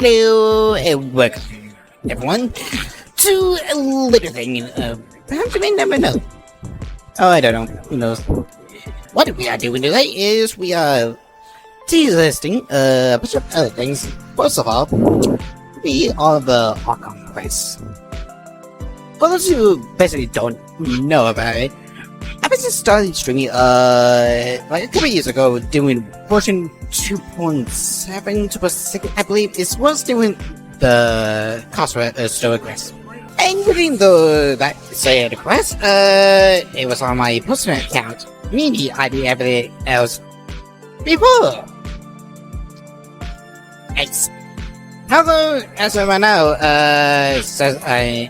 Hello, and welcome everyone to a little thing. Perhaps you may never know. Oh, I don't know. Who knows? What we are doing today is we are testing a bunch of other things. First of all, we are the Archon quest. For those who basically don't know about it, I basically started streaming like a couple years ago doing version 2.7, 2.6, I believe. It was doing the Cosplay Story quest. And within that said quest, it was on my personal account, meaning I did everything else before. X. However, as of right now, since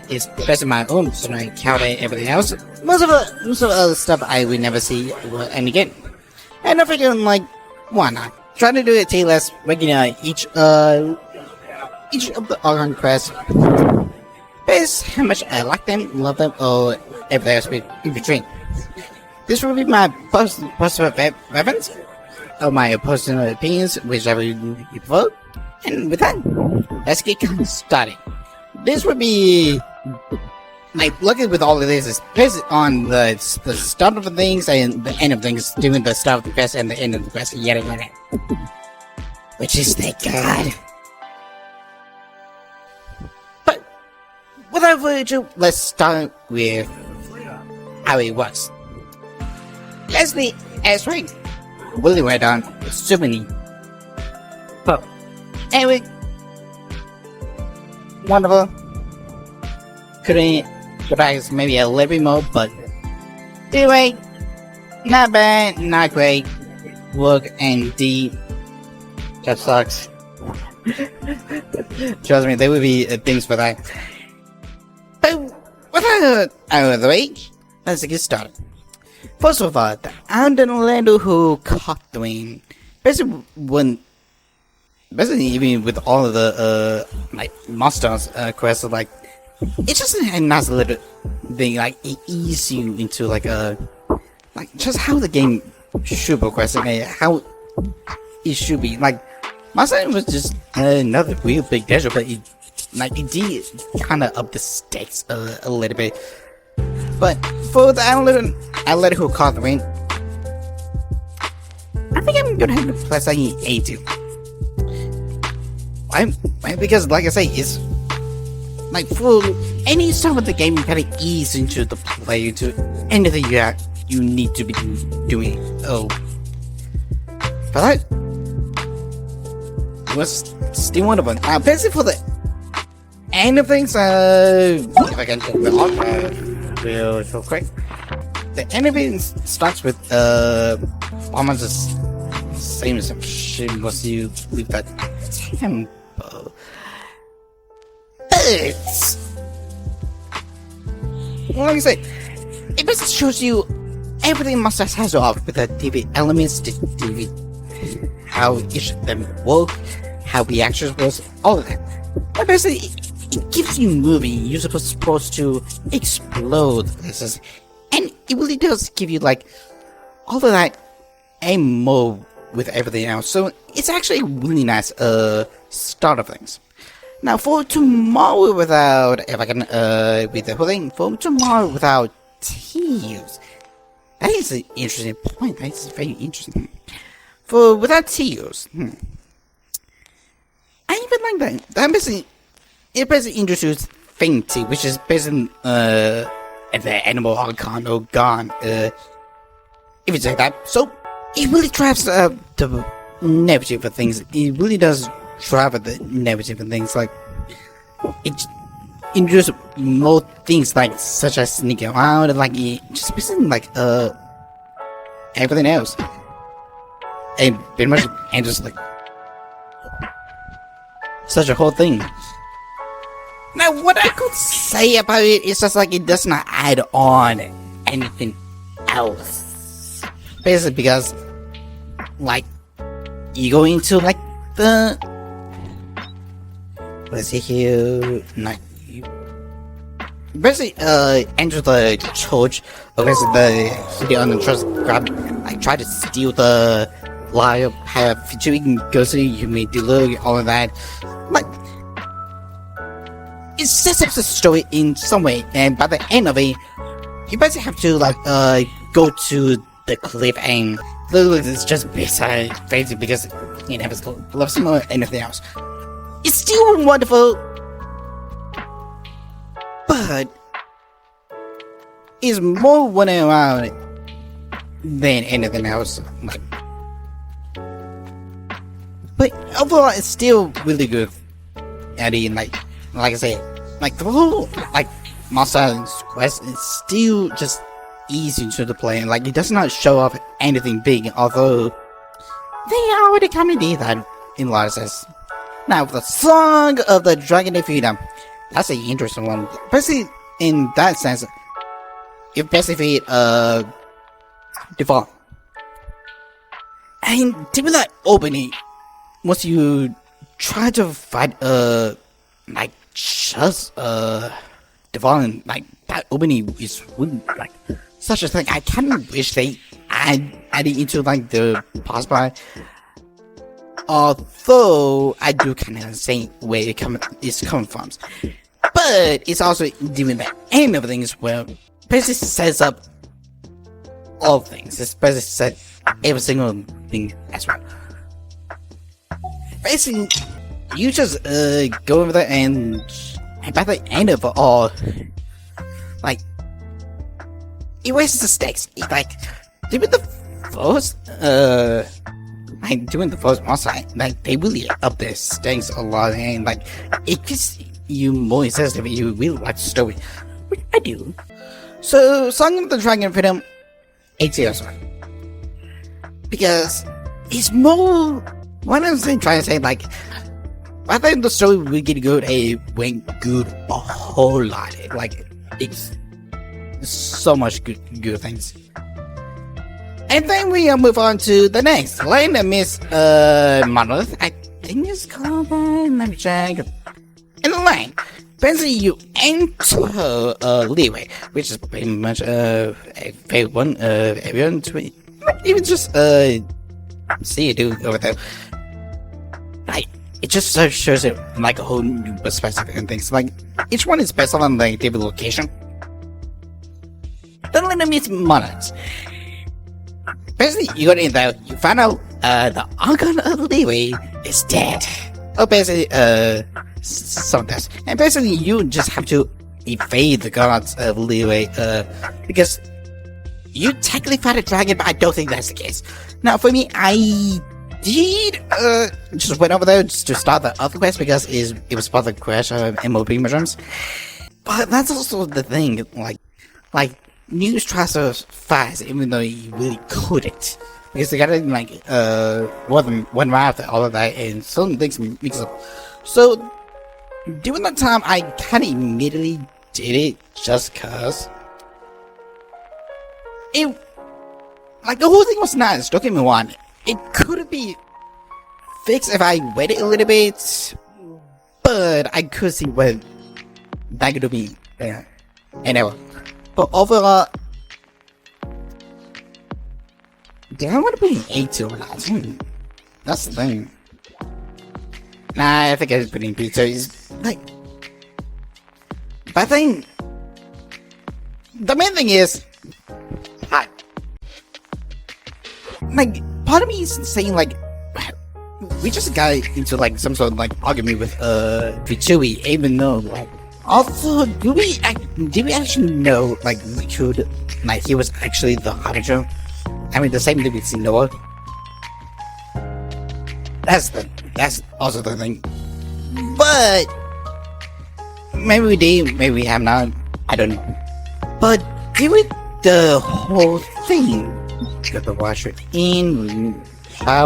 it's basically my own personal account and everything else, most of the other stuff I will never see and again. And I figured, like, why not? Try to do a tier list, ranking each of the Archon quests, based how much I like them, love them, or everything else in between. This will be my personal preference, or my personal opinions, whichever you prefer. And with that, let's get started. This would be like looking with all of this is based on the start of the things and the end of things, doing the start of the quest and the end of the quest, yada yada. Which is thank God. But without further ado, let's start with how it works. Leslie S-Ring really went on so many. But anyway, wonderful. Couldn't go back maybe a little bit more, but anyway, not bad, not great. Work and deep. That sucks. Trust me, there will be things for that. But without out of the way, let's get started. First of all, the Underlander who caught Dwayne basically even with all of the like monsters quests, like it's just a nice little thing, like it eases you into like just how the game should progress and how it should be. Like Monster was just another real big danger, but it did kind of up the stakes a little bit. But for the Outlander who caught the ring, I think I'm gonna have to place like A2. Because like I say, it's like for any stuff of the game, you gotta ease into the play to anything you need to be doing. Oh, but that was still one of them. Basically for the end of things, if I can take the off real quick, the end of it starts with almost the same as shit once you leave that tempo. But like I say, it basically shows you everything Monster has to offer with the TV elements, how each of them work, how the actions work, all of that. But basically, it keeps you moving. You're supposed to explode places, and it really does give you like all of that and more with everything else. So it's actually a really nice start of things. Now for tomorrow without, if I can read the whole thing, for tomorrow without tears. That is an interesting point. That is very interesting. For without tears, I even like that. That basically, it basically introduced Fainty, which is basically the animal Archon or gone. If you say that. So it really drives the negative of things. It really does drive the negative of things. Like it introduces more things like such as sneaking around and like it just basically like everything else. And pretty much and just like such a whole thing. Now what I could say about it is just like it does not add on anything else. Basically because like you go into like the let's see here, like you basically enter the church or basically the on the trust grab like try to steal the live have featuring ghostly, you may deliver all of that. Like, it sets up the story in some way, and by the end of it, you basically have to like go to the cliff and literally it's just beside crazy because it never loves more anything else. It's still wonderful, but it's more running around than anything else. Like, but overall, it's still really good. And like I said, like the whole like Monster Quest is still just easy to play, and like it does not show off anything big, although they already kind of did that in a lot of sense. Now, the Song of the Dragon of Freedom, that's an interesting one. Basically, in that sense, you basically default. And typically that opening, once you try to fight like just defaulting, like that opening is really like such a thing. I kind of wish they added into like the boss fight. Although I do kind of understand where it's coming from, but it's also doing the end of things where basically sets up all things. It's basically set every single thing as well. Basically, you just go over there and by the end of it all, like it raises the stakes. It's like doing the first doing the first monster, like they really up their stakes a lot, and like it gives you more sensitive. You really like the story, which I do. So, Song of the Dragon Freedom, it's awesome because it's more. What I'm trying to say, like, I think the story will get good. It went good a whole lot. Like, it's so much good things. And then we move on to the next Land of Miss Monolith. I think it's called that. Let me check. In the land, basically you enter leeway, which is pretty much a favorite one. Everyone to even just see it do over there. Like it just shows it like a whole new perspective and things. Like each one is based on like different location. The Land of Miss Monolith. Basically, you go in there, you find out the Archon of Leeway is dead. Or basically, some deaths. And basically, you just have to evade the gods of Leeway, because you technically fight a dragon, but I don't think that's the case. Now, for me, I did just went over there just to start the other quest because it was part of the crash of MOB mushrooms. But that's also the thing, like. News tries to fast even though you really couldn't because they got it like more than one round after all of that and some things mix up. So during that time I kinda immediately did it just cause it like the whole thing was nice, don't get me wrong. It could be fixed if I waited a little bit, but I could see what that could be. Yeah. Anyway. But overall, do I want to put an 8 or not? That's the thing. Nah, I think I was putting pizza. It's like, but I think the main thing is, like, part of me is saying like, we just got into like some sort of like argument with Vichui, even though like. Also, do we actually know, like, Richard, like, he was actually the Archon? I mean, the same thing with Noah. That's also the thing. But, maybe we did, maybe we have not, I don't know. But, during the whole thing, got the washer in,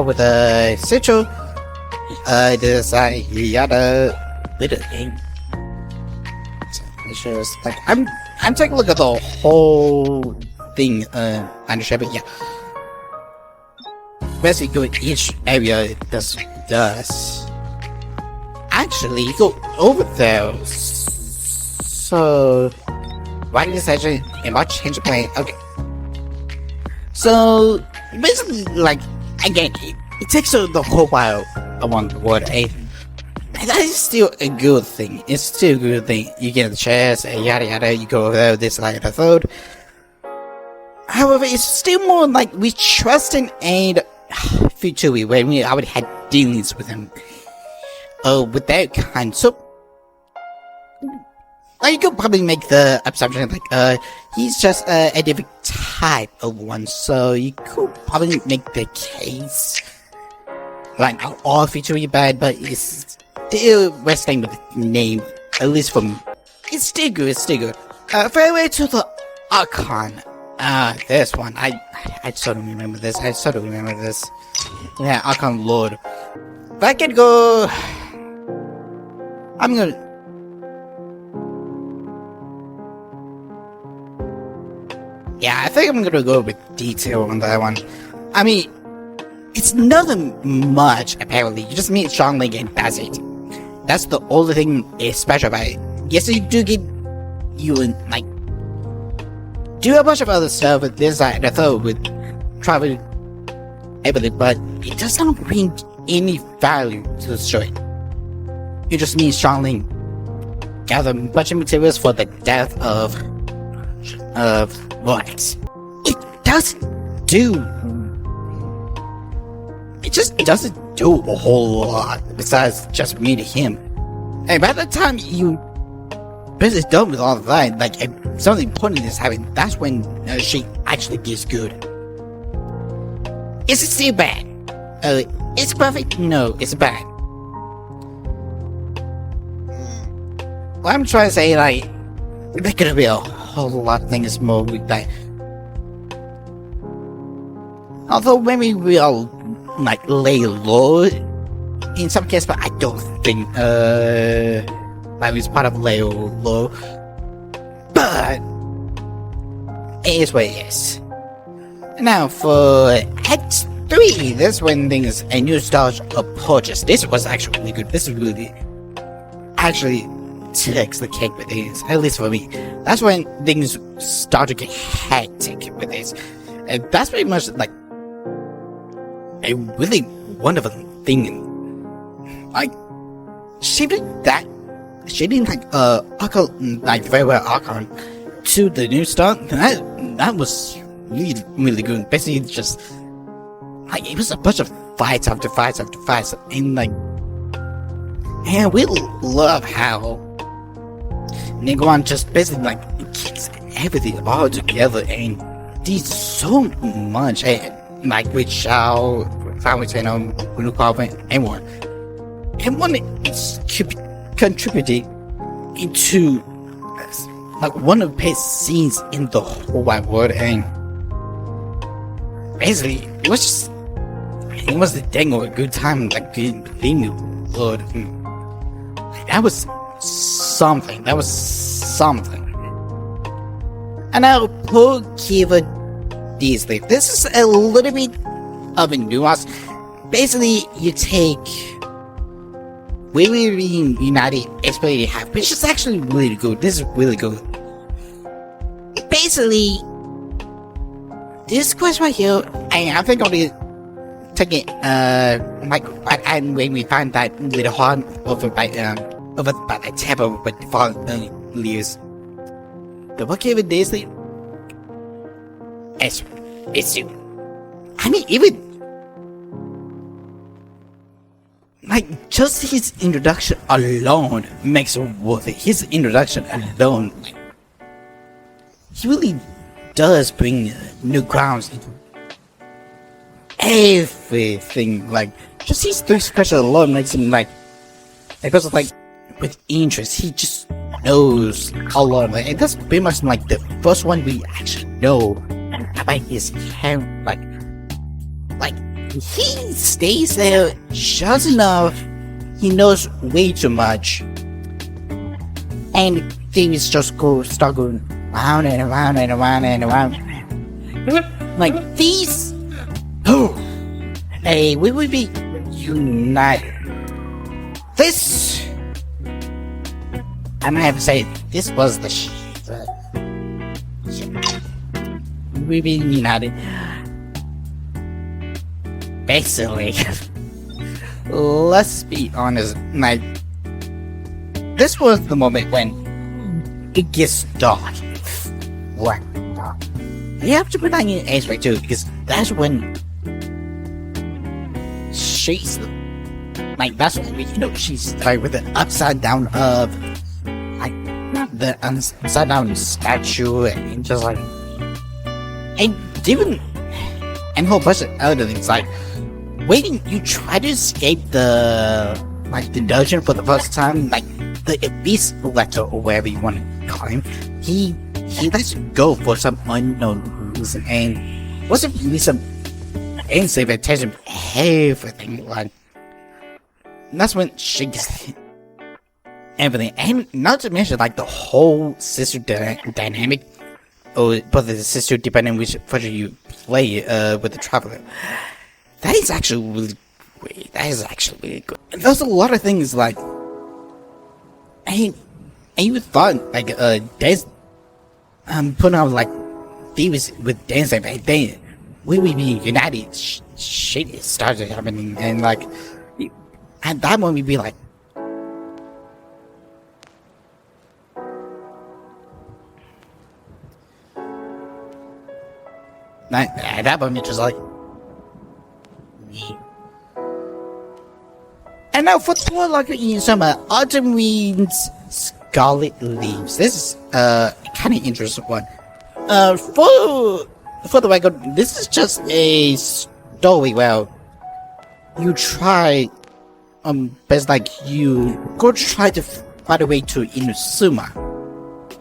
with a Citrus, the yada, little thing. Shows like I'm taking a look at the whole thing under Shepard. Yeah, basically go in each area it does actually go over there. So why did this actually about change the plan? Okay, so basically like again it takes the whole while around the world. And that is still a good thing. It's still a good thing. You get the chance, and yada yada, you go over there, this, like, the third. However, it's still more like we trust him and Futui when we already had dealings with him. With that kind. So, you could probably make the assumption, like, he's just a different type of one. So, you could probably make the case. Like, not all Futui bad, but it's still wrestling with the name. At least for me. It's still good, it's still good. Farewell to the Archon. This one. I sort of remember this. Yeah, Archon Lord. If I could go... I'm gonna... Yeah, I think I'm gonna go with detail on that one. I mean, it's nothing much, apparently. You just meet Xiangling and that's it. That's the only thing is special about it. Yes, you do get... You, like... do a bunch of other stuff with this side, I thought with travel everything, but it does not bring any value to the story. It just means Xiangling gather a bunch of materials for the death of Vorax. It doesn't do. It doesn't do a whole lot besides just meeting him. And by the time you business done with all of that, like, if something important is happening, that's when she actually gets good. Is it still bad? It's perfect? No, it's bad. What I'm trying to say, like, there could be a whole lot of things more with that. Although maybe we all, like, lay low in some cases, but I don't think, like, it's part of Leo Low. But it is what it is. Now for Act 3, this when things a new stage approaches. This was actually really good. This really actually takes the cake with this, at least for me. That's when things start to get hectic with this. And that's pretty much like a really wonderful thing. Like, shaping like Archon, like very well Archon to the new start, that was really, really good. Basically just like it was a bunch of fights after fights after fights, and like, and we love how Niguan just basically like gets everything all together and did so much, and like with Shao, Family Blue Carving, and more. And one is contributing into like one of the best scenes in the whole wide world, and basically it was the dang of a good time, like being the Lord. That was something. And now poor Kiva Disney. This is a little bit of a nuance. Basically, you take We Will Be United Expedition Half, which is actually really good. This is really good. Basically, this quest right here, I think I'll be taking like, and when we find that little horn over by the table with the fallen leaves. The book even Disney, it's you. I mean, even like, just his introduction alone makes it worth it. His introduction alone, he really does bring new grounds into everything. Like, just his three special alone makes him like, because like with interest, he just knows a lot of it. And that's pretty much like the first one we actually know about his character. Like he stays there just enough. He knows way too much, and things just start going round and around and around and around. Like these. Oh, hey, we will be united. This, I might have to say, this was the we be united. Basically, let's be honest, like, this was the moment when it gets dark. What? You have to put that in aspect too, because that's when she's like, that's when she's like with the upside down of like the upside down statue and just like and even and a whole bunch of other things like when you try to escape the dungeon for the first time, like the abyss letter or whatever you want to call him, he lets you go for some unknown reason and wasn't really some insane attention everything like that's when she gets everything, and not to mention like the whole sister dynamic or but the sister depending which version you play with the traveler. That is actually really great. That is actually really good. And there's a lot of things like and you thought like dance putting out like thieves with dancing back then we would be united shit started happening and like at that moment we'd be like at that moment just like and now for Thor like in summer autumn winds scarlet leaves. This is kind of interesting one. For the record, this is just a story where you try best like you go try to find a way to Inazuma,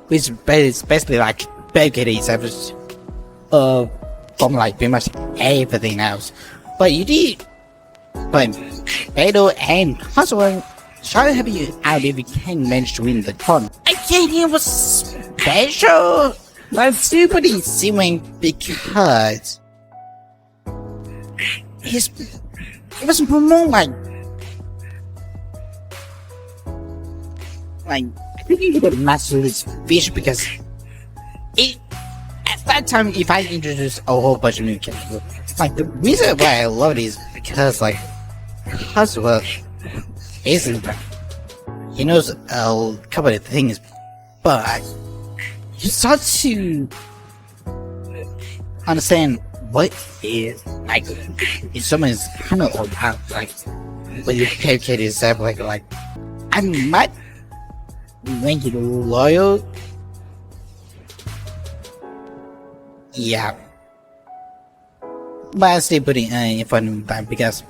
which is basically like barricading yourself from like pretty much everything else. But you did but Beto and Hustle try to help you out if you can manage to win the tournament. Again, it was special, but super assuming because it was more like I think you could master this fish because it at that time if I introduced a whole bunch of new characters, like the reason why I love it is because like Hustle isn't he knows a couple of things, but you start to understand what is like if someone is kind of old out like when you educate yourself like I might make you loyal. Yeah. But I still put it in front of them because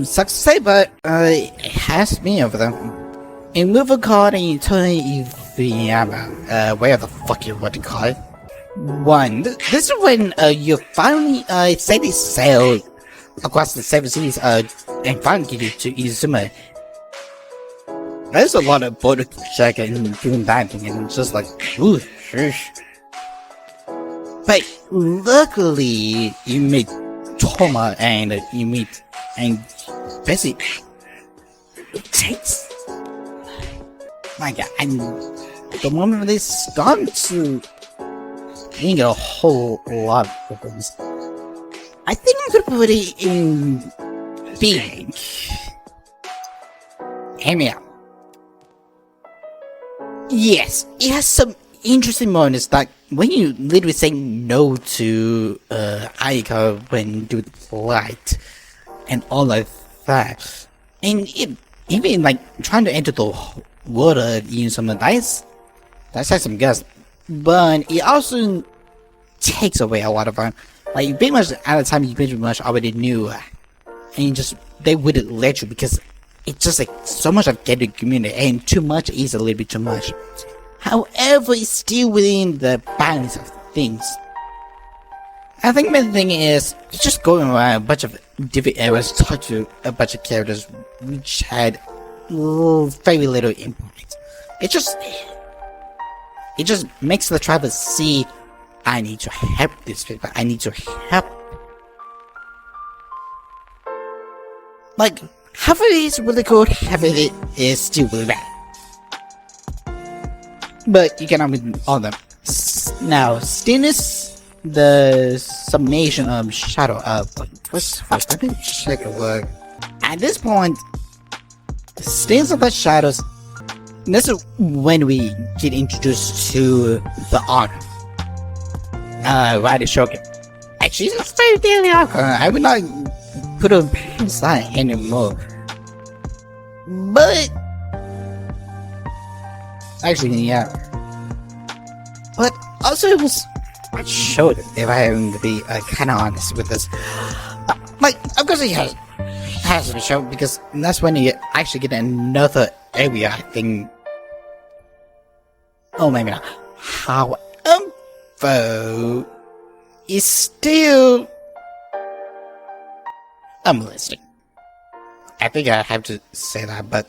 sucks to say, but it has me over them. In move a card and you tell me where the fuck you want to call it. One, this is when you finally safely sail across the seven seas and finally get to Inazuma. There's a lot of border check and doing that thing and it's just like ooh shush. But luckily you meet Toma and you meet and basically it takes my god and the moment they start to think a whole lot of things. I think I'm gonna put it in big. Hear me out. Yes, it has some interesting moments like when you literally say no to Aika when do the flight and all of that, and even like trying to enter the water in some that's has some guts, but it also takes away a lot of fun. Like pretty much at the time you pretty much already knew, and just they wouldn't let you because it's just like so much of getting community and too much is a little bit too much. However, it's still within the balance of things. I think the main thing is just going around a bunch of different areas, talk to a bunch of characters which had very little impact. It just makes the traveler see I need to help these people. I need to help. Like half of it is really good, half of it is still really bad. But you cannot win all of them. Now, stillness, the summation of shadow of what's first? Let me check a word. At this point, Stairs of the Shadows. This is when we get introduced to the Archon. Right, Shogun. Actually, it's very daily Archon. I would not put him past that anymore. But actually, yeah. But also, it was quite short. If I am to be kind of honest with this, like, of course, he has to be short because that's when you actually get another area. I think. Oh, maybe not. However, it's still unrealistic. I think I have to say that, but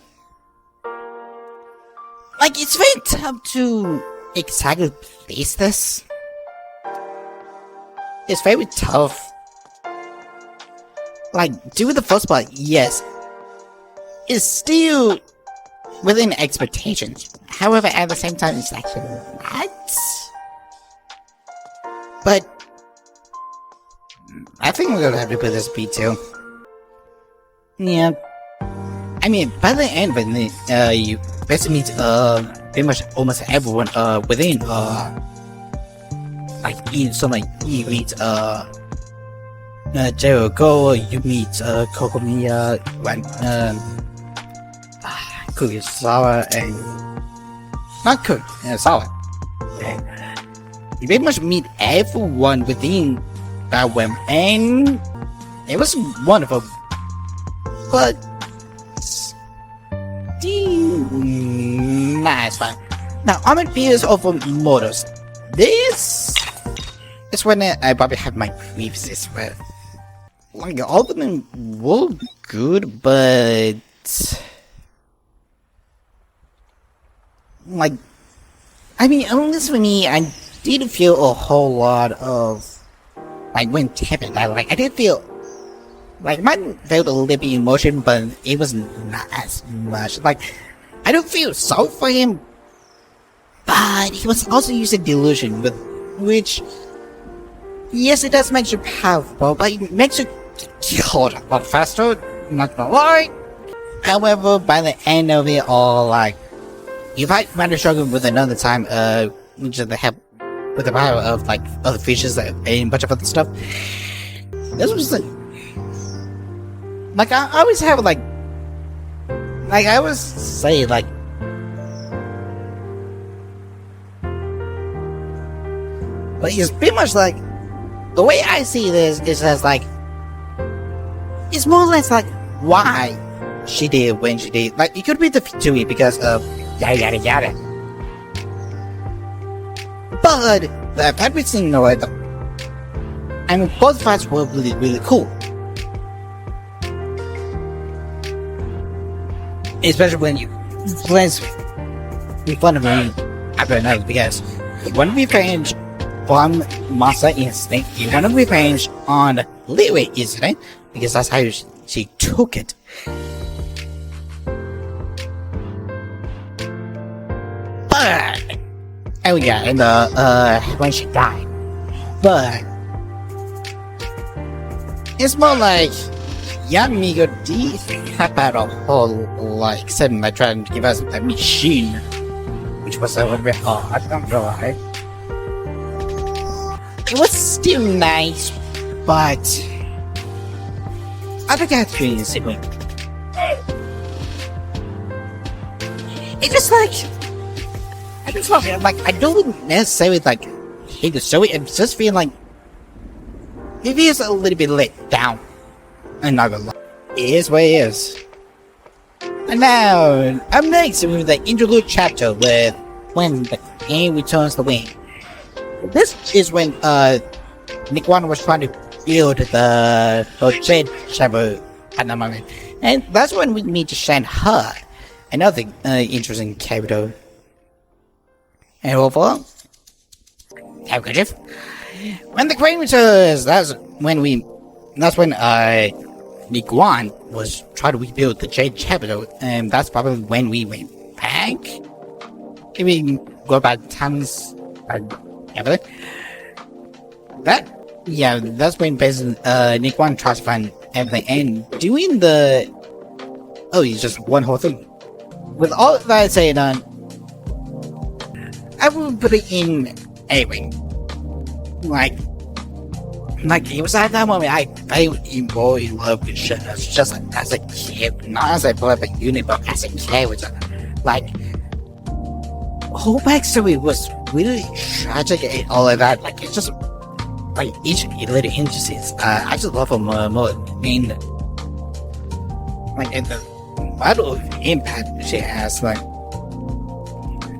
like, it's very tough to exactly place this. It's very tough. Like, doing the first part, yes, it's still within expectations. However, at the same time, it's actually not. But I think we're gonna have to put this beat too. Yeah. I mean, by the end, when you basically meet pretty much almost everyone within like you meet Jericho, you meet Kokomiya, Kurosawa, and not Sawa. You pretty much meet everyone within that realm, and it was wonderful. But nah, it's fine. Now, Armored Fears over Mortals. This is when I probably have my grievances with. Like, all of them were good, but like, I mean, honestly, for me, I didn't feel a whole lot of like when it happened. I did feel like, mine felt a little bit emotion, but it was not as much. Like, I don't feel sorry for him, but he was also using delusion, with which, yes, it does make you powerful, but it makes you killed a lot faster. Not gonna lie. However, by the end of it all, like, if I managed to struggle with another time, which is the help with the power of like other features and a bunch of other stuff, this was like I always have like I always say, like, but it's pretty much like, the way I see this is as like, it's more or less like why she did when she did. Like, it could be the Fitui because of yada yada yada. But the fact we've seen I mean, both fights were really, really cool. Especially when you glance in front of me after a night, because you want to be revenge on Monster Instinct, you want to be revenge on Leeway Incident, because that's how she took it. But oh yeah, and when she died. But it's more like Yamigo D have had a whole like setting by trying to give us a machine, which was a little bit hard, I'm not gonna lie. It was still nice, but I think I had to be in Sydney. It's just like, I just feel like I don't necessarily like hate the story. It's just feeling like it is a little bit let down. I'm not gonna lie. It is what it is. And now, up next with the interlude chapter with when the game returns the wind. This is when Nick One was trying to build the Jade Chamber at the moment. And that's when we meet Shan He, another interesting character. And overall, have a good shift. When the crane returns, that's when Nick One was trying to rebuild the Jade Capital, and that's probably when we went back. If we go back times, that's when basically Nick One tries to find everything, and doing the oh, it's just one whole thing. With all that said and done, I would put it in A wing. Like it was at that moment I fell more in love with Shadows, just like as a kid, not as a player unit, but as a character. Like, whole backstory was really tragic and all of that. Like, it's just like each little instances. I just love her more in like in the battle impact she has. Like,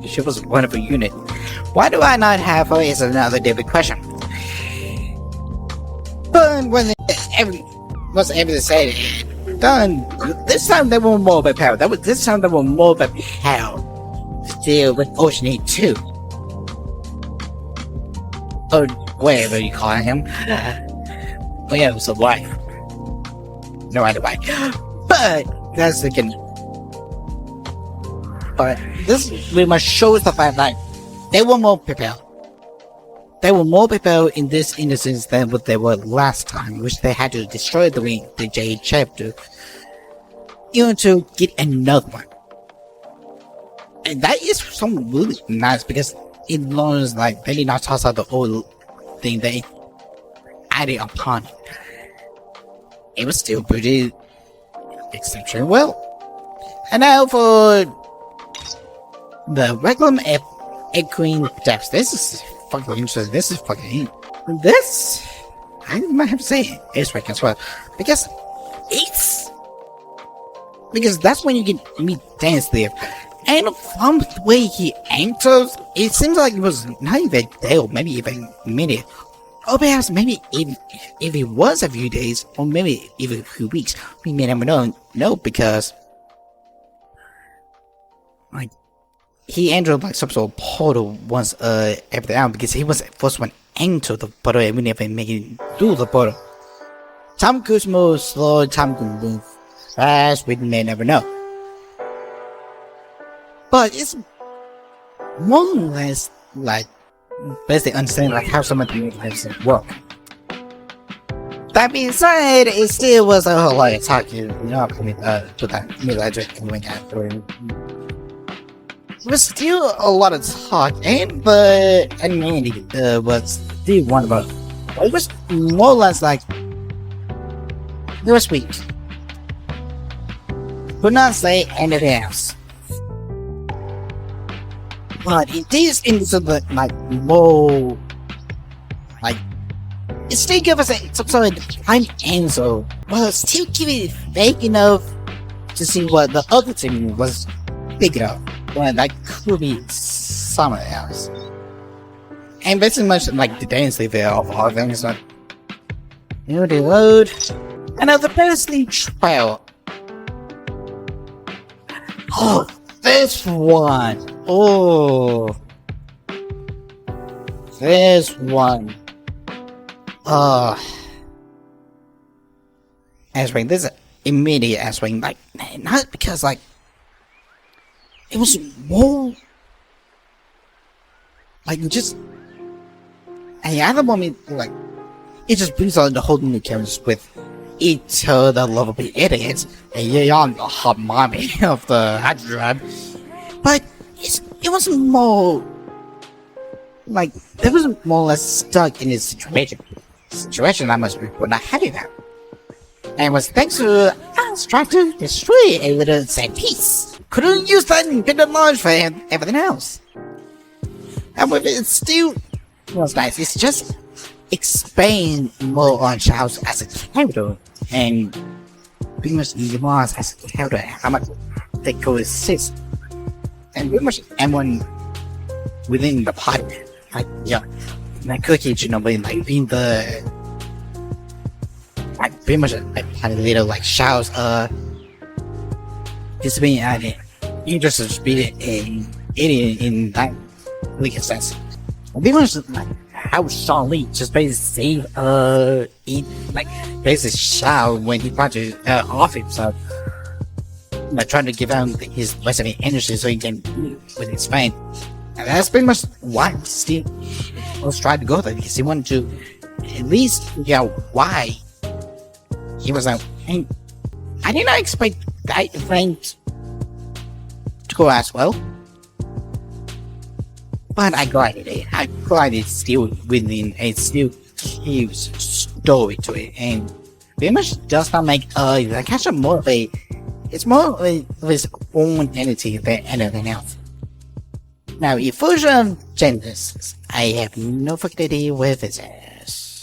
she was one of a unit. Why do I not have her is another different question. But when everything said done, this time they were more prepared. This time they were more prepared to deal with Ocean 8 too. Or whatever you call him. Oh yeah, it was a wife. No idea why. But that's again. But this pretty much shows the fact that they were more prepared. They were more prepared in this instance than what they were last time, which they had to destroy the Jade chapter, to get another one. And that is something really nice because it learns like they did not toss out the old thing they added upon it. It was still pretty exceptionally well. And now for the regular Egg Queen depths. This is fucking interesting. This is fucking this. I might have to say it's right as well because that's when you get meet Dance there. And from the way he enters, it seems like it was not even a day or maybe even a minute. Or perhaps maybe even if it was a few days or maybe even a few weeks. We may never know because like he entered like some sort of portal once every hour because he was the first one into the portal and we never make it through the portal. Time could move slow, time could move fast, we may never know. But it's more or less like basically understand like how some of the lives work. That being said, it still was a whole lot of talking, to that military coming after. It was still a lot of talk, and the anonymity was still one of us. It was more or less like it was sweet. Could not say anything else. But it is into the like more like it still gives us some sort of time answer, but still keep it vague enough to see what the other team was picking up. Well, that could be somewhere else. And basically much like the dance level of all things like new reload. Another Presley trial. Oh, this one. Oh, this one. Answering this immediate answering, like not because like it was more like just and at the moment like it just brings on the whole new characters with each other lovable idiots and you're the hot mommy of the Hadron. But it was more like it was more or less stuck in this situation that must be not having that. And it was thanks to us trying to destroy a little set piece. Couldn't use that and get the launch for everything else. And with it still was nice. It's just expand more on Charles as a character and pretty much Mars as a character, how much they coexist. And pretty much everyone within the party, like like Cookie, being the like pretty much a little like Charles just being interested to be an idiot in that legal sense. Pretty much like how Sean Lee just basically saved basically Shao when he tried to off himself, like trying to give him his rest of his energy so he can with his pain. And that's pretty much why Steve was trying to go there, because he wanted to at least figure out why he was out. And I did not expect I think to go as well. But I grinded it. I grinded still within a still gives story to it, and pretty much does not make like kind of more of a. It's more of its own entity than anything else. Now, the version of Genesis, I have no fucking idea where this is.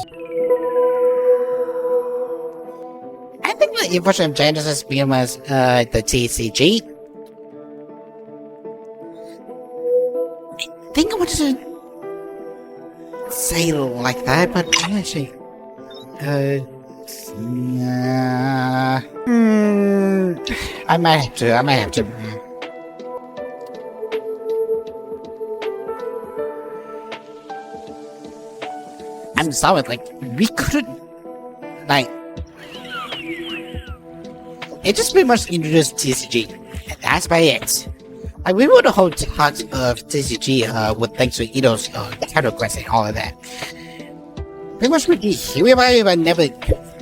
I think the version of Genesis was the TCG. I think I wanted to say it like that, but I'm actually I might have to. I'm sorry, like, we couldn't, like, it just pretty much introduced TCG, and that's by it. Like, we would hold talks of TCG, with thanks to Ito's, title quest and all of that. Pretty much we hear about it, but never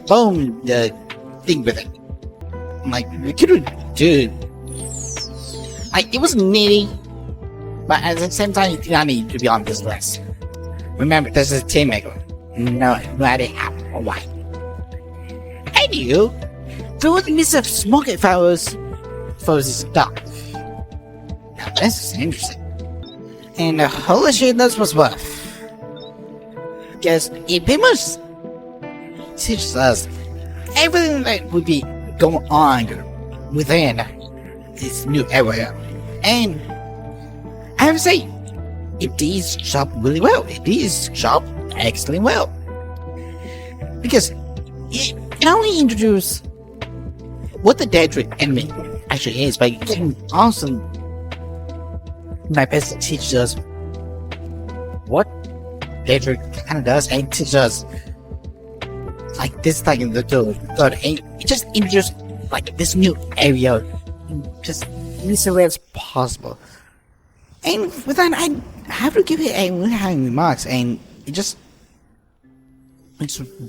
phone the thing with it. Like, we couldn't do, like, it was needy, but at the same time, you do not need to be on this list. Remember, this is a team maker. No matter how or why. Anywho, there was a mix of smoking flowers for stuff. Now this is interesting. And holy shit, this was worth. Because it pretty much teaches us everything that would be going on within this new area. And I have to say, it did job really well. It did job excellently well. Because it only introduced what the Daedric enemy actually is, but it can also my best to teach us what Daedric kind of does, and teach us like this, like in the third, and it just introduced like this new area, just as way as possible. And with that, I have to give it a really high remarks, and it's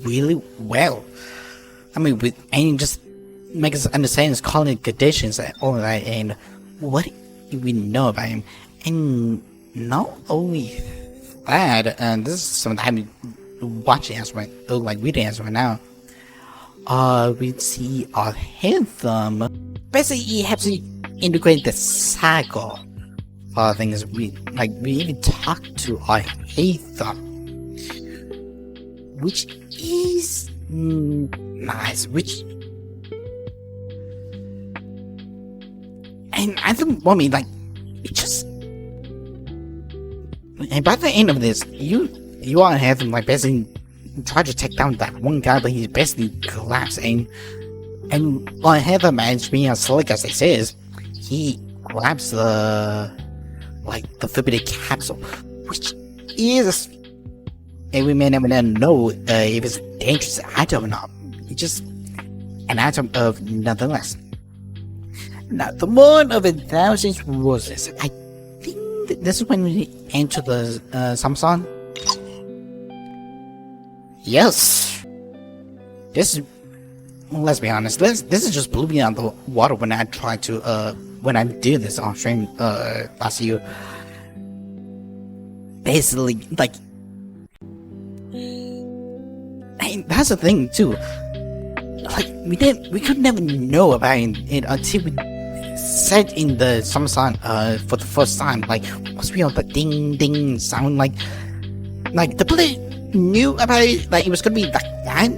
really well. I mean, and just make us understand his calling conditions and all that, and what we know about him. And not only that, and this is something I'm watching as right, like reading as right now. We see our anthem. Basically, he has to integrate the cycle. Things we even talk to our anthem, which is nice. And I think, I mean, like, it just. And by the end of this, you all have him like basically try to take down that one guy, but he basically collapsed. And I have him as being as slick as it is, he grabs the forbidden capsule, which is, and we may never know if it's a dangerous item or not. It's just an item of nonetheless. Now, the Moon of 1,000 Roses. I think that this is when we enter the Samsung. Yes. This is, well, let's be honest. This is just blew me out of the water when I tried to when I did this on stream last year. Basically, like, and that's the thing too. Like, we could never know about it until we said in the Samsung for the first time. Like, once we heard the ding ding sound, like the player knew about it, like it was gonna be like that,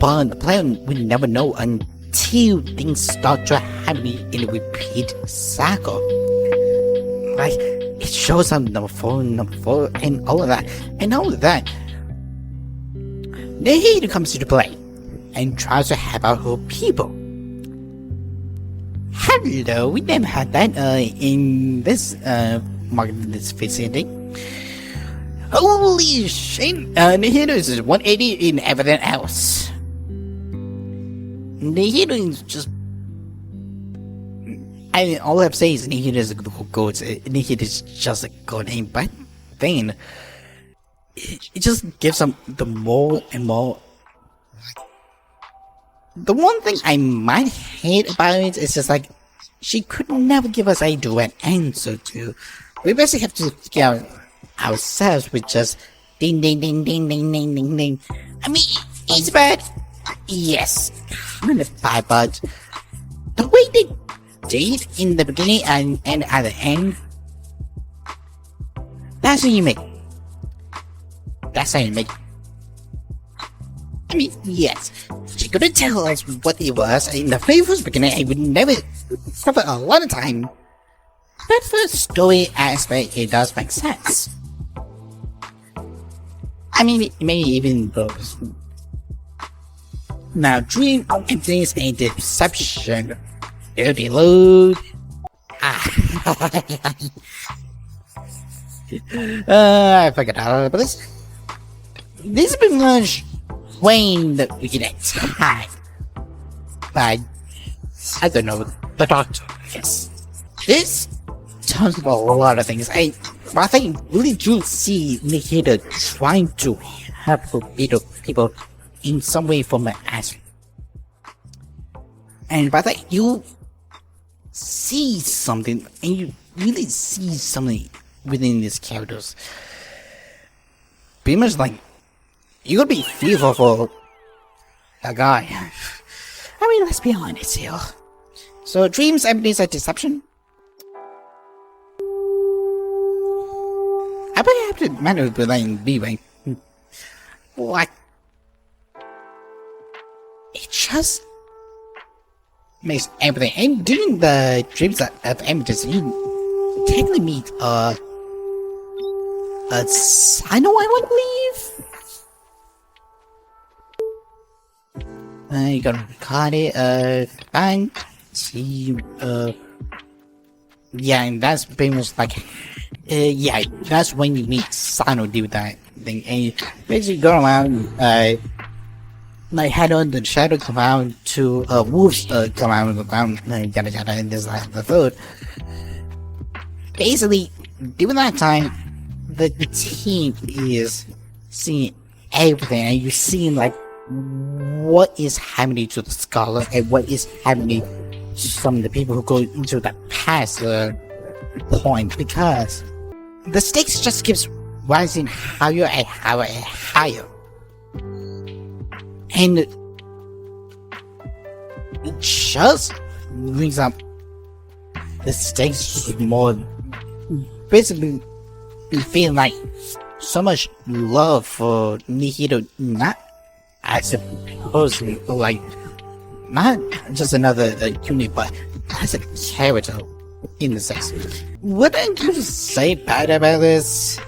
but the player would never know until things start to happen in a repeat cycle. Like, it shows up number four, and all of that. And all of that, then he comes to the play and tries to help out her people. Hello, we never had that in this this vicinity. Holy shit! Nihilo is 180 in everything else. Nihilo is just. I mean, all I have to say is Nihilo is a good. Nihilo is just a good name, but then it just gives them the more and more The one thing I might hate about it is just like, she could never give us a direct answer to. We basically have to figure out ourselves with just ding ding ding ding ding ding ding ding. I mean, it's bad. Yes, kind of bad, but the way they did in the beginning and at the end, that's how you make. That's how you make. I mean, yes, she couldn't tell us what it was in the very first beginning. I would never cover a lot of time. But for the story aspect, it does make sense. I mean, maybe even those. Now, dream contains a deception. It'll be load. I forgot all about this. This is pretty much when we get attacked by, I don't know, the doctor, I guess. This talks about a lot of things. I think really do see Nikita trying to help people in some way from the aspect. And by that, you see something, and you really see something within these characters. Pretty much like, you're gonna be fearful for a guy. I mean, let's be honest here. So, dreams, abilities, and deception. I probably have to manipulate B-Way. What? It just makes everything. And during the dreams of abilities, you technically meet a Sino, I would believe. You gotta record it, fine. See, yeah, and that's pretty much like, yeah, that's when you meet Sino do that thing, and you basically go around, like head on the shadow compound to, wolves, compound, yada yada, and this, like, the third. Basically, during that time, the team is seeing everything, and you're seeing, like, what is happening to the scholar and what is happening to some of the people who go into that past point, because the stakes just keeps rising higher and higher and higher, and it just brings up the stakes more. Basically, you feel like so much love for Nikito, not as a person, like, not just another unit, but as a character in the sense. What I can say bad about this?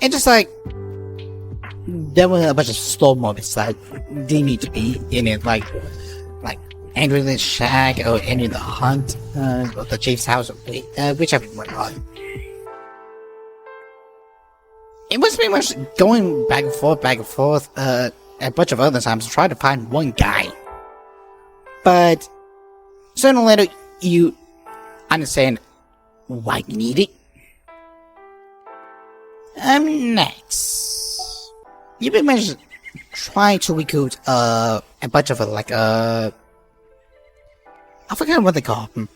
It's just like, there were a bunch of slow moments that didn't need to be in it, like entering the shack or entering the hunt, or the chief's house, or whichever one on. It was pretty much going back and forth, a bunch of other times to try to find one guy. But sooner or later, you understand why you need it. Next, you pretty much try to recruit a bunch of I forget what they call them.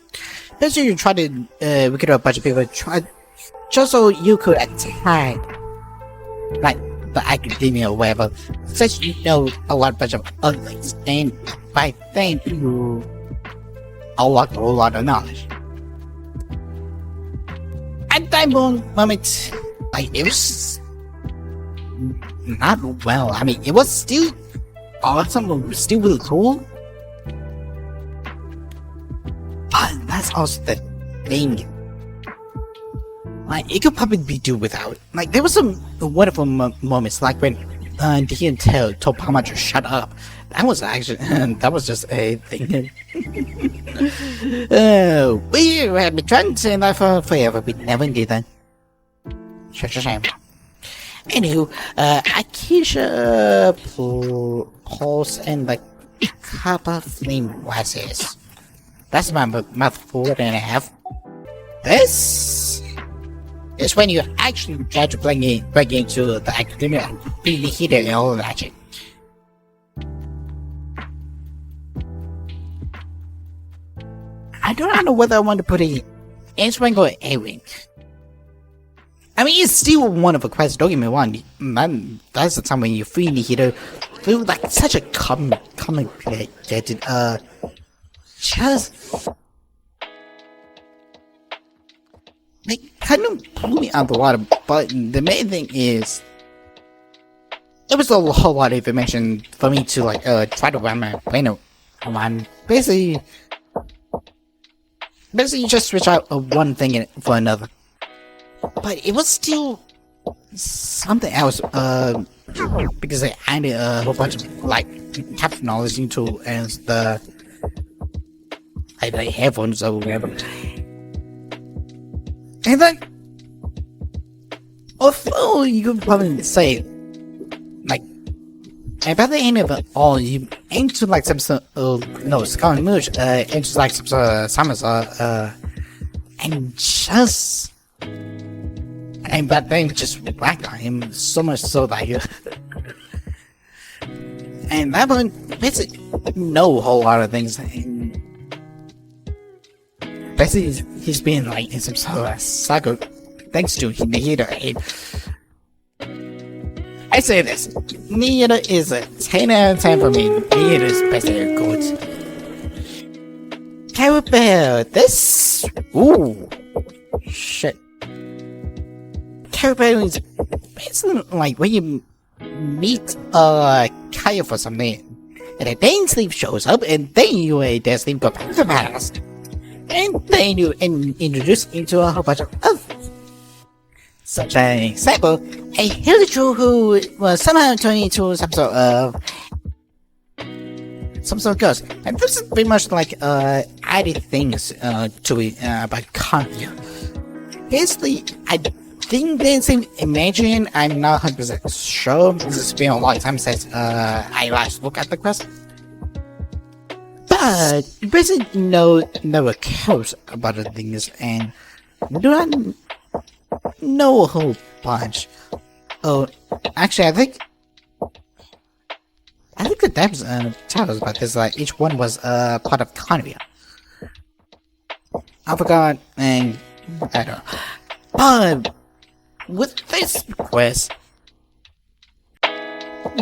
Basically, you try to recruit a bunch of people, just so you could attack, like, the academia or whatever, since you know a bunch of other things, and by then you unlock a whole lot of knowledge. At that moment, like, it was not well. I mean, it was still awesome, it was still really cool, but that's also the thing. Like, it could probably be do without. Like, there was some wonderful moments, like when Dean told Palma to shut up. That was actually, that was just a thing. We have been trying to say that for forever, we never did that. Such a shame. Anywho, Acacia Pulse and like Kappa Flame Glasses. That's my mouthful and a half. This is when you actually try to break into the academia and be the hidden and all that shit. I don't know whether I want to put it H-Wing or A-Wing. I mean, it's still one of the quests, don't get me wrong. Man, that's the time when you feel like such a complicated, just, like, kind of blew me out of the water, but the main thing is, it was a whole lot of information for me to, like, try to run my brain around. Basically, you just switch out one thing for another. But it was still something else, because I added a whole bunch of, like, capture knowledge into as the headphones or whatever. And then, although you could probably say, like, and by the end of it all, you aim to, like, some sort of, Scarlet Mooch, into, like, some sort of summers, and just, and but then just whacked on him so much so that and that one basically know a whole lot of things. And basically, he's been like in some sort of cycle thanks to Nihida. I say this, Nihida is a 10 out of 10 for me. Nihida is basically good. How about this? Ooh, shit. Caribou is basically like when you meet Kaya for something, and then Sleep shows up, and then you Sleep go back to the past, and then you introduce into a whole bunch of others. Such an example, a Hillitrue who was somehow turned into some sort of ghost, and this is pretty much like added things to it by Kanya. Basically, I think they seem imagined. I'm not 100% sure. This has been a long time since I last looked at the quest. But you basically know accounts about the things, and do not know a whole bunch. Oh, actually, I think the devs tell us about this. Like each one was part of Convia. I forgot, and I don't know. But with this quest,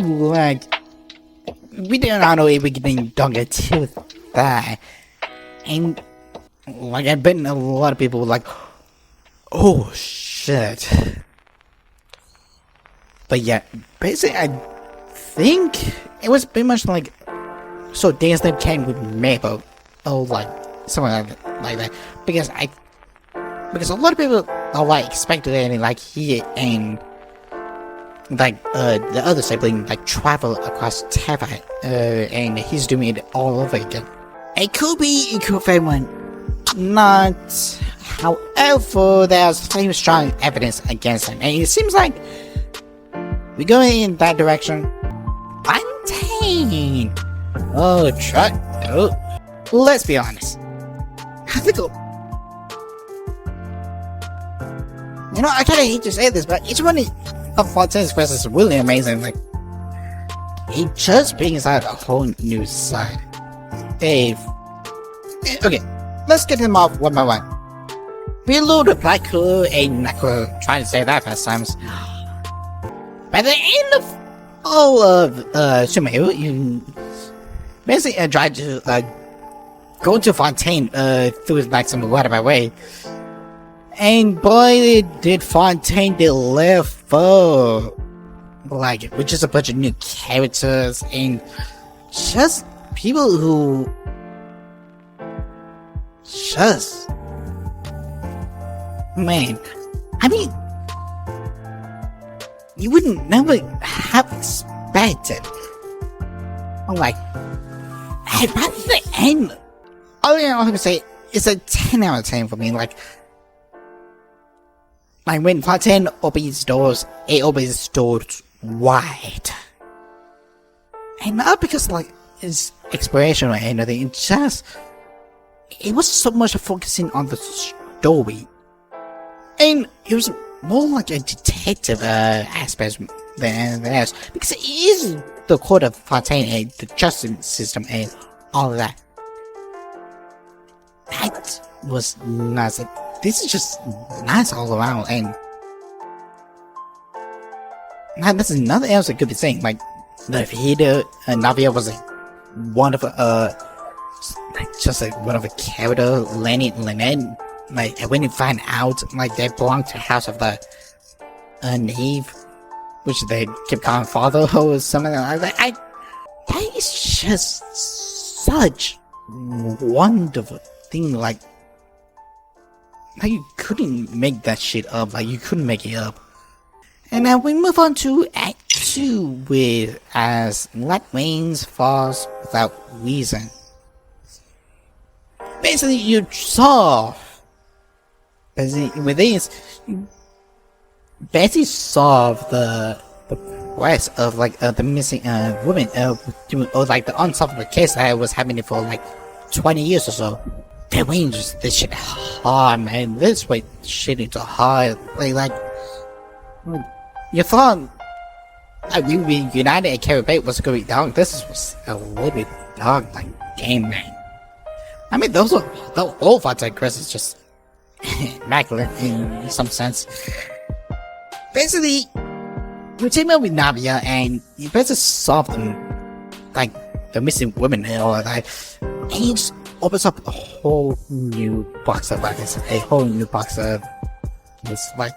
like, we do not know if we can don't get to that. And, like, I bet a lot of people were like, oh shit. But yeah, basically, I think it was pretty much like, so Dance Sleep came with Maple, or like, something like that. Because a lot of people are like expecting like he and like the other sibling like travel across Teva, and he's doing it all over again. It could very well not. However, there's very strong evidence against him, and it seems like we're going in that direction. Fontaine. Oh, try. Oh, let's be honest. I think. You know, I kinda hate to say this, but each one of Fontaine's quests is really amazing. Like, he just brings out a whole new side. Okay, let's get him off one by one. Below the Black Crew and Necro, trying to say that past times. By the end of all of Sumeru, you basically tried to go to Fontaine through like some roundabout way. And boy, did Fontaine deliver! Like, which is a bunch of new characters and just people who just, man, I mean, you wouldn't never have expected. I'm like, hey, by the end, all I can say it's a 10 out of 10 for me. Like when Fontaine opens doors, it opens doors wide. And not because like it's exploration or anything, it just, it was so much focusing on the story. And it was more like a detective aspect than anything else, because it is the court of Fontaine and the justice system and all of that. I was nice. This is just nice all around, and now this is nothing else I could be saying. Like the theater, Navia was a wonderful, just a wonderful character. Lynette, like when you find out, like they belong to the house of the Neve, which they keep calling father or something like that. That is just such wonderful thing. Like you couldn't make that shit up. Like you couldn't make it up. And now we move on to Act 2 with As Light Rains Falls Without Reason. Basically, you solve. Basically, with this, you basically solve the quest of like the missing woman, or like the unsolvable case that was happening for like 20 years or so. They ranges this shit hard, man. This way shit into hard. Like you thought we United and Carrie Bate was going down. This was a little bit dark, like game, man. I mean, the whole Fighter Quest is just immaculate in some sense. Basically, you team up with Navia and you basically solve them, like the missing women and all of that. And it just opens up a whole new box of weapons, a whole new box of this. Like,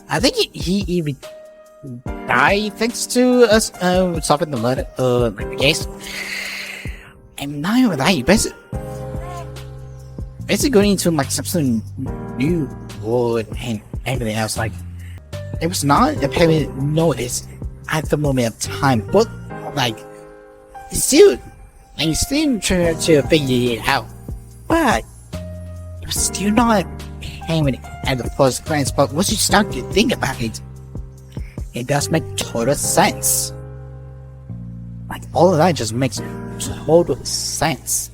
I think he even died thanks to us solving the murder, like the case. And not even that, you basically going into like some new world and everything else. Like, it was not apparently noticed at the moment of time, but like you still trying to figure it out, but it was still not apparent at the first glance. But once you start to think about it, it does make total sense. Like, all of that just makes total sense.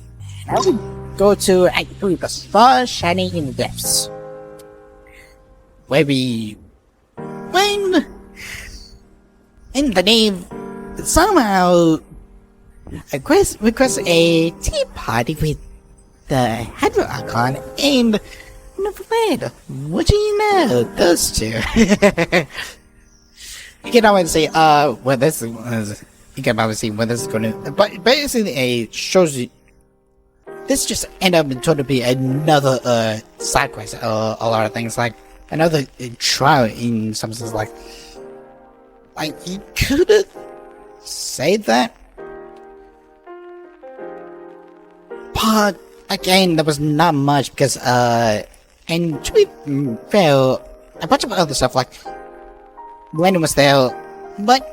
Now we go to Act 3, The Stars Shining in the Depths, where when in the name somehow request a tea party with the Archon and Fred. What do you know? Those two. You can always say, well, this is, you can always see when this is going to, but basically it shows you, this just end up to be another, side quest, a lot of things, like, another trial in some sense, like, you couldn't say that, but, again, there was not much, because, and to be fair, a bunch of other stuff, like, Lennon was there, but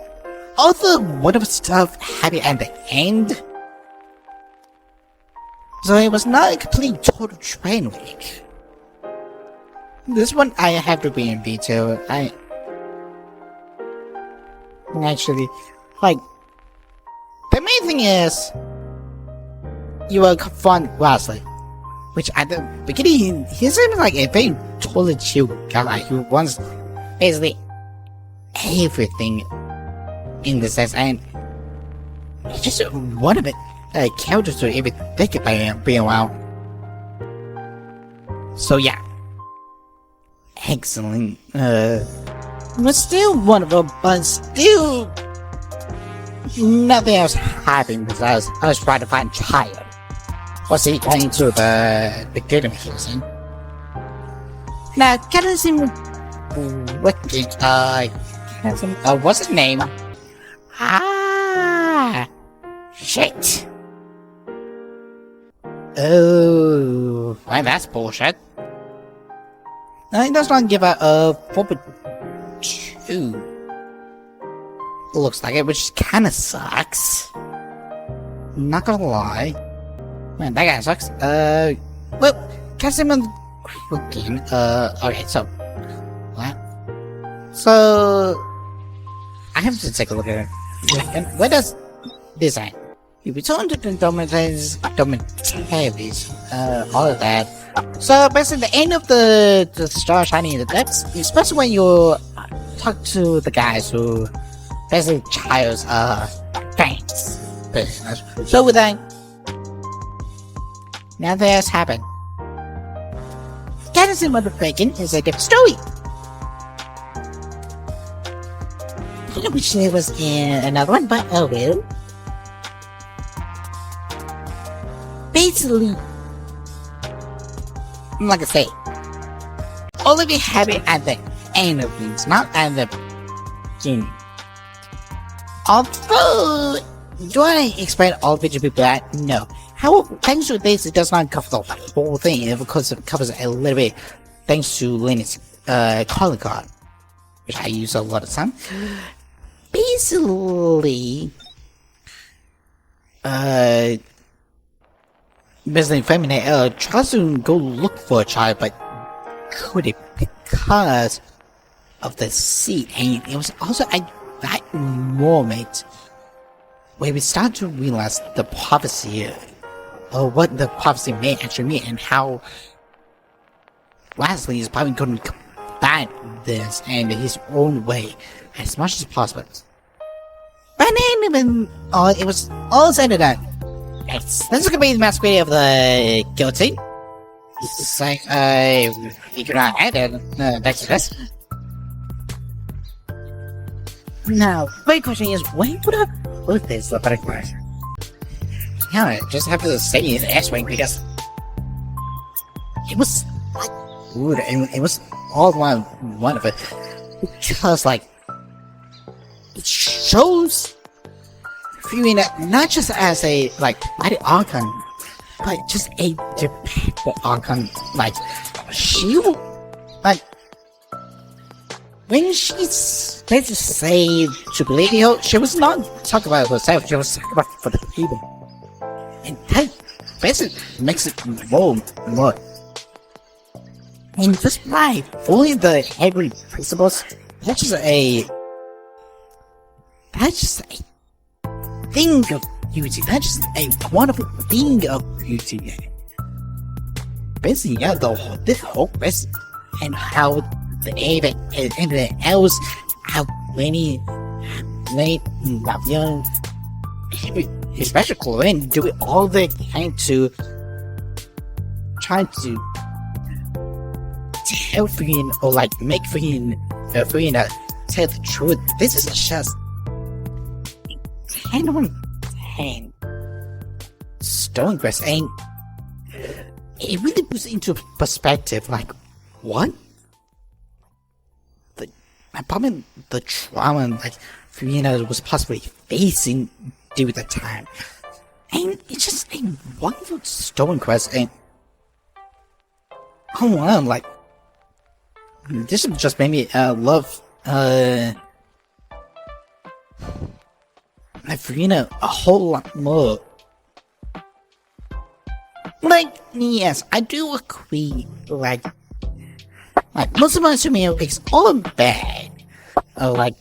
all the wonderful stuff happened at the end. So it was not a complete total train wreck. This one I have to be in detail. I actually, like, the main thing is you will confront Wesley, which at the beginning he seems like a very totally chill guy who wants basically everything in the sense, and he's just one of it characters to even think about being around. So yeah, excellent. But still wonderful, but still nothing else happened because I was trying to find Child. Was he going to the kingdom he was in? Now, Captain wicked, what's his name? Shit. Oh, well, that's bullshit. He does not give a 4.2. Looks like it, which kinda sucks. Not gonna lie. Man, that guy sucks. Well, Casimir cooking. Okay, so. What? So. I have to take a look at it. And where does this end? You return to the dormitories, all of that. So basically, the end of the star shining in the depths, especially when you talk to the guys who basically Child's fans. So with that, Nothing else happened. Madison motherfucking is a different story. I wish there was another one, but oh well. Basically, like I say, all of it happened at the end of things, not at the beginning. Although, do I explain all visual people that? No. However, thanks to this, it does not cover the whole thing. It covers a little bit thanks to Linux calling card, which I use a lot of time. Basically, Mr. Feminine tries to go look for a child, but couldn't because of the seat. And it was also at that moment where we start to realize the prophecy, or what the prophecy may actually mean, and how Wesley is probably going to combat this in his own way as much as possible. But then, it was all said and done. Yes, this is gonna be the masquerade of the guilty. It's like, you can add it, back to this. Now, my question is, why would I put this the butterfly? Yeah, I just have to say it S-wing because it was like good, and it was all one of it. Because, like, it shows viewing it not just as a, like, mighty Archon, but just a dependable Archon. Like, she, like, when she's, let's just say, Jubilee, she was not talking about herself, she was talking about for the people. And that basically makes it more. And just by following the heavy principles, that's just a thing of beauty. That's just a wonderful thing of beauty. Basically, yeah, this whole rest and how the Ava and everything else, how many young, especially Corinne, doing all they can to try to tell Frian, or like make Frian tell the truth. This is just 10 on 10 Stonecrest, and it really puts into perspective, like, what? Probably the trauma, like, Fiona was possibly facing during that time. And it's just a wonderful Stonecrest, and oh wow, like, this just made me love like Fiona a whole lot more. Like, yes, I do agree, like most of my Sumio is all bad. Like,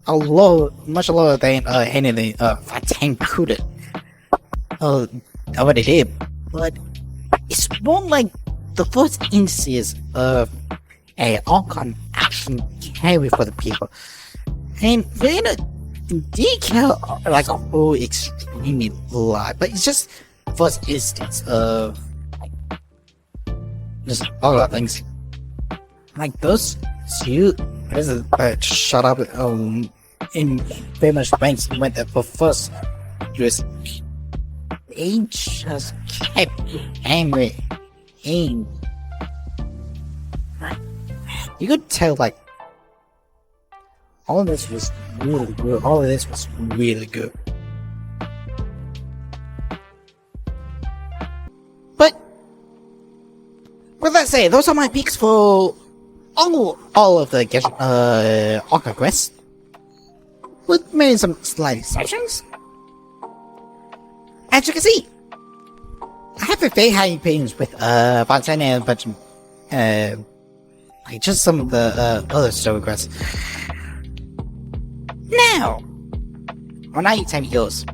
much lower than anything Fatang could already did. But it's more like the first instance of a Archon action carry for the people. And then did care like a whole extremely lot, but it's just first instance of just all of things. Like those two, shut up, in famous ranks went there for first, just they just kept angry, and you could tell, like, all of this was really good. All of this was really good. But with that said, those are my picks for all of the Archon quests, with maybe some slight exceptions. As you can see, I have a very high opinions with Fontana, but like just some of the other story quests. Now, on night time it goes.